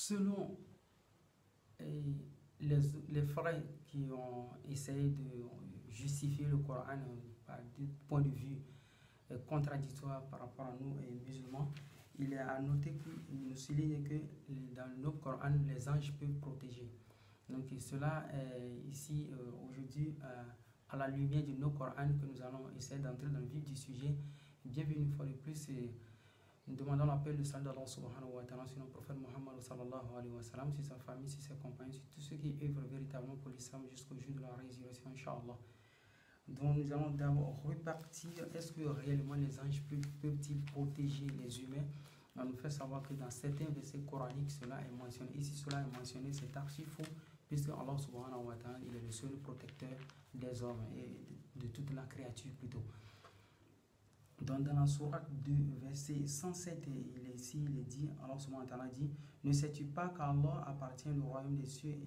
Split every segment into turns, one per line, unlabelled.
selon les frères qui ont essayé de justifier le Coran par des points de vue contradictoires par rapport à nous et musulmans, il est à noter qu'il nous souligne que dans le Coran, les anges peuvent protéger. Donc cela est ici aujourd'hui à la lumière du Coran que nous allons essayer d'entrer dans le vif du sujet. Bienvenue une fois de plus. Nous demandons l'appel de salut d'Allah subhanahu wa ta'ala sur notre prophète Muhammad sallallahu alayhi wa sallam, sur sa famille, sur ses compagnons, sur tous ceux qui œuvrent véritablement pour l'islam jusqu'au jour de la résurrection, Inch'Allah. Donc nous allons d'abord repartir. Est-ce que réellement les anges peuvent-ils protéger les humains? On nous fait savoir que dans certains versets coraniques, cela est mentionné. Ici, cela est mentionné, c'est archi faux, puisque Allah subhanahu wa ta'ala, il est le seul protecteur des hommes et de toute la créature plutôt. Donc dans la sourate 2, verset 107, il est dit, Allah subhanahu wa ta'ala dit: ne sais-tu pas qu'Allah appartient le royaume des cieux et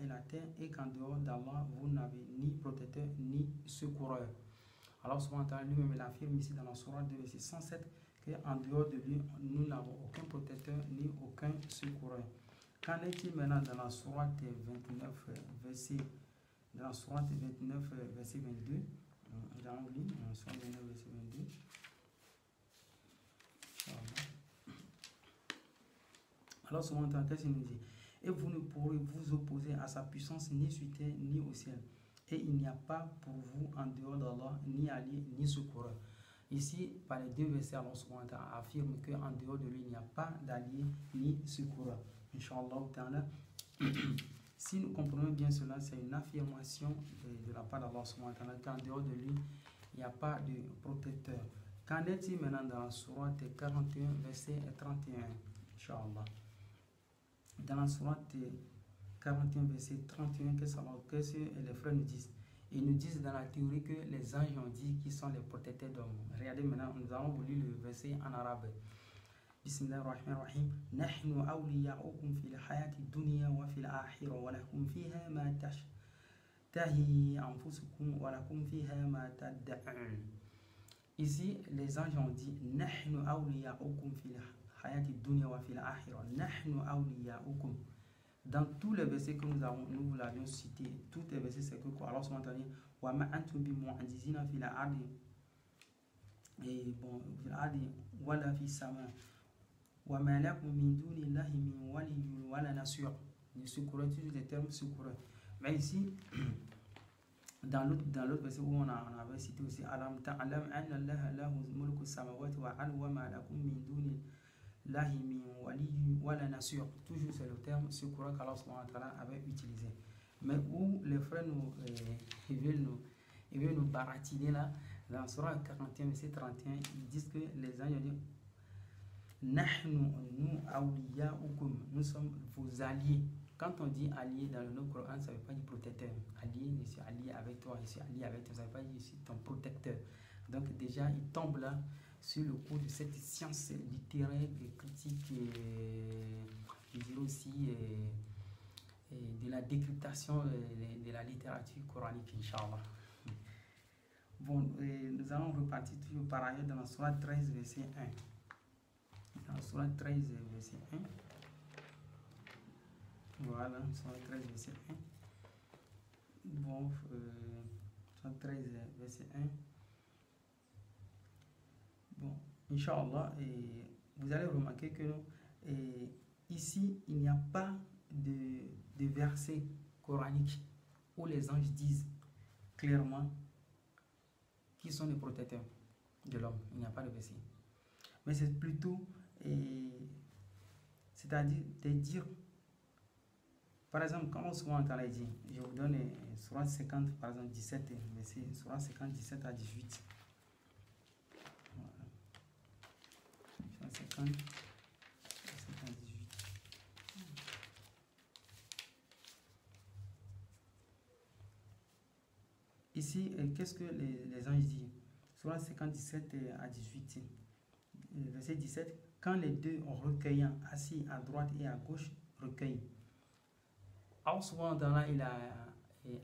la terre, et qu'en dehors d'Allah, vous n'avez ni protecteur ni secoureur. Allah subhanahu wa ta'ala lui-même l'affirme ici dans la sourate 2, verset 107, qu'en dehors de lui, nous n'avons aucun protecteur ni aucun secoureur. Qu'en est-il maintenant dans la sourate 29, verset 22? Nous allons lire dans la sourate 29, verset 22. Alors souvent, qu'est-ce qu'il nous dit? Et vous ne pourrez vous opposer à sa puissance ni sur terre ni au ciel. Et il n'y a pas pour vous en dehors d'Allah ni allié ni secoureur. Ici, par les deux versets, Allah subhanahu wa ta'ala affirme qu'en dehors de lui, il n'y a pas d'allié ni secoureur. Inch'Allah ta'ala. Si nous comprenons bien cela, c'est une affirmation de la part d'Allah subhanahu wa ta'ala qu'en dehors de lui, il n'y a pas de protecteur. Qu'en est-il maintenant dans la sourate 41, verset 31? Inch'Allah. Dans la sourate 41, verset 31, qu'est-ce que les frères nous disent? Ils nous disent dans la théorie que les anges ont dit qu'ils sont les protecteurs d'hommes. Regardez maintenant, nous allons lire le verset en arabe. Bismillahirrahmanirrahim. Nahnu awliya'ukum fil hayati dunya wa fil akhirah wa lakum fiha ma tashtahi anfusukum wa lakum fiha ma tad'un. Ici, les anges ont dit: Nahnu awliya'ukum fil hayati dunya wa fil akhirah. Nahnu awliya'ukum. Dans tous les versets que nous l'avions cité, tous les versets, c'est que quoi? Alors, ce matin, wa ma antum bi mu'ajizina fil ardi, et bon, fil ardi wala fi sama, wa ma lakum min dunillahi min waliyyun wala nasir. Le secoureur, toujours des termes secoureurs. Mais ici, dans l'autre verset où on avait cité aussi, alam ta'lam anna allaha lahu mulku samawati wa al wa ma lakum min dunillahi min wali wala nasir. Toujours c'est le terme secoureur qu'Allah subhanahu wa ta'ala avait utilisé. Mais où les frères ils veulent nous baratiner là, dans la sourate 41, verset 31, ils disent que les anges disent: Nahnu nous awliya'ukum, nous sommes vos alliés. Quand on dit allié dans le Coran, ça ne veut pas dire protecteur. Allié, je suis allié avec toi, je suis allié avec toi, ça ne veut pas dire je suis ton protecteur. Donc déjà, il tombe là sur le cours de cette science littéraire et critique, je dirais aussi de la décryptation de la littérature coranique, Inch'Allah. Bon, nous allons repartir toujours par ailleurs dans la sourate 13, verset 1. Dans la sourate 13, verset 1. Voilà, sourate 13, verset 1. Bon, sourate 13, verset 1. Bon, Inch'Allah, vous allez remarquer que ici, il n'y a pas de verset coranique où les anges disent clairement qui sont les protecteurs de l'homme. Il n'y a pas de verset. Mais c'est plutôt, c'est-à-dire de dire, par exemple, quand on se voit en temps dit, je vous donne sourate 50, par exemple 17, verset, sourate 50, 17 à 18. Voilà. Sourate 50, 17 à 18. Ici, qu'est-ce que les anges disent? Sourate 50, 17 à 18. Verset 17. Quand les deux recueillants, assis à droite et à gauche, recueillent. Alors souvent, dans là, il a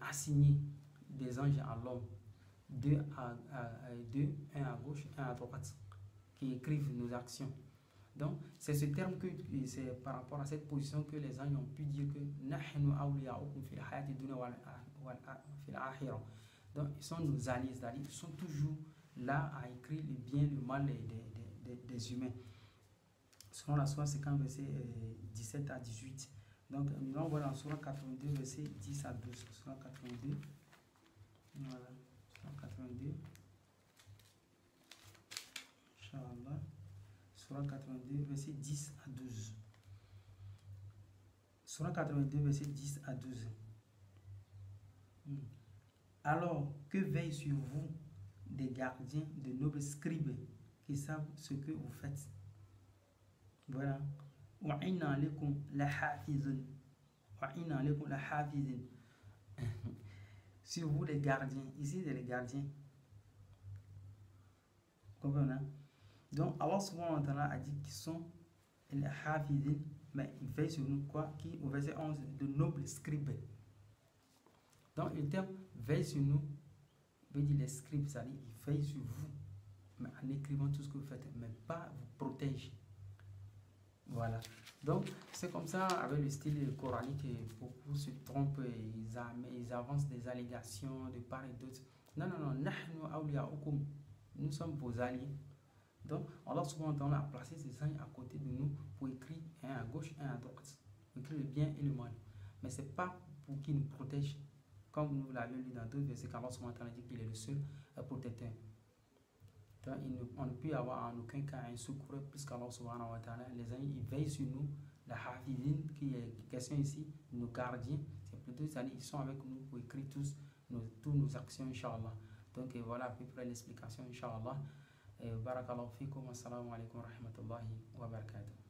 assigné des anges à l'homme, deux, un à gauche, un à droite, qui écrivent nos actions. Donc, c'est ce terme que c'est par rapport à cette position que les gens ont pu dire que nahnu awliya'ukum fil hayati dunya wal fil akhirah. Donc, ils sont nos alliés, c'est-à-dire ils sont toujours là à écrire le bien, le mal des humains. Selon la Sourate 50, verset 17 à 18. Donc, nous allons voir dans Sourate 82, verset 10 à 12. Sourate 82. Voilà. Sourate 82. Inch'Allah. Sourate 82, verset 10 à 12. Sourate 82, verset 10 à 12. Alors que veillent sur vous des gardiens, de nobles scribes qui savent ce que vous faites. Voilà. Wa inna alaykum la hafizun. Wa inna alaykum la hafizun. Sur vous les gardiens. Ici c'est les gardiens. Comprenez? Donc Allah subhanahu wa ta'ala a dit qu'ils sont les hafizun, mais ils veillent sur nous quoi? Qui au verset 11, de nobles scribes. Donc le terme veille sur nous veut dire les scribes, c'est-à-dire ils veillent sur vous, mais en écrivant tout ce que vous faites, mais pas vous protègent. Voilà. Donc c'est comme ça avec le style coranique, beaucoup se trompent, ils avancent des allégations de part et d'autre. Non, non, non, nahnu awliya'ukum, nous sommes vos alliés. Donc Allah subhanahu wa ta'ala a placé ces signes à côté de nous pour écrire un à gauche, un à droite, pour écrire le bien et le mal. Mais c'est pas pour qu'ils nous protègent. Comme nous l'avons lu dans d'autres versets, qu'Allah subhanahu wa ta'ala dit qu'il est le seul protecteur. Donc, on ne peut avoir en aucun cas un secours plus qu'Allah subhanahu wa ta'ala. Les amis, ils veillent sur nous. La hafizin, qui est question ici, nos gardiens, c'est plutôt, c'est-à-dire ils sont avec nous pour écrire toutes nos actions, Inch'Allah. Donc voilà à peu près l'explication, Inch'Allah. Barakallahu fikum, assalamu alaikum wa rahmatullahi wa barakatuh.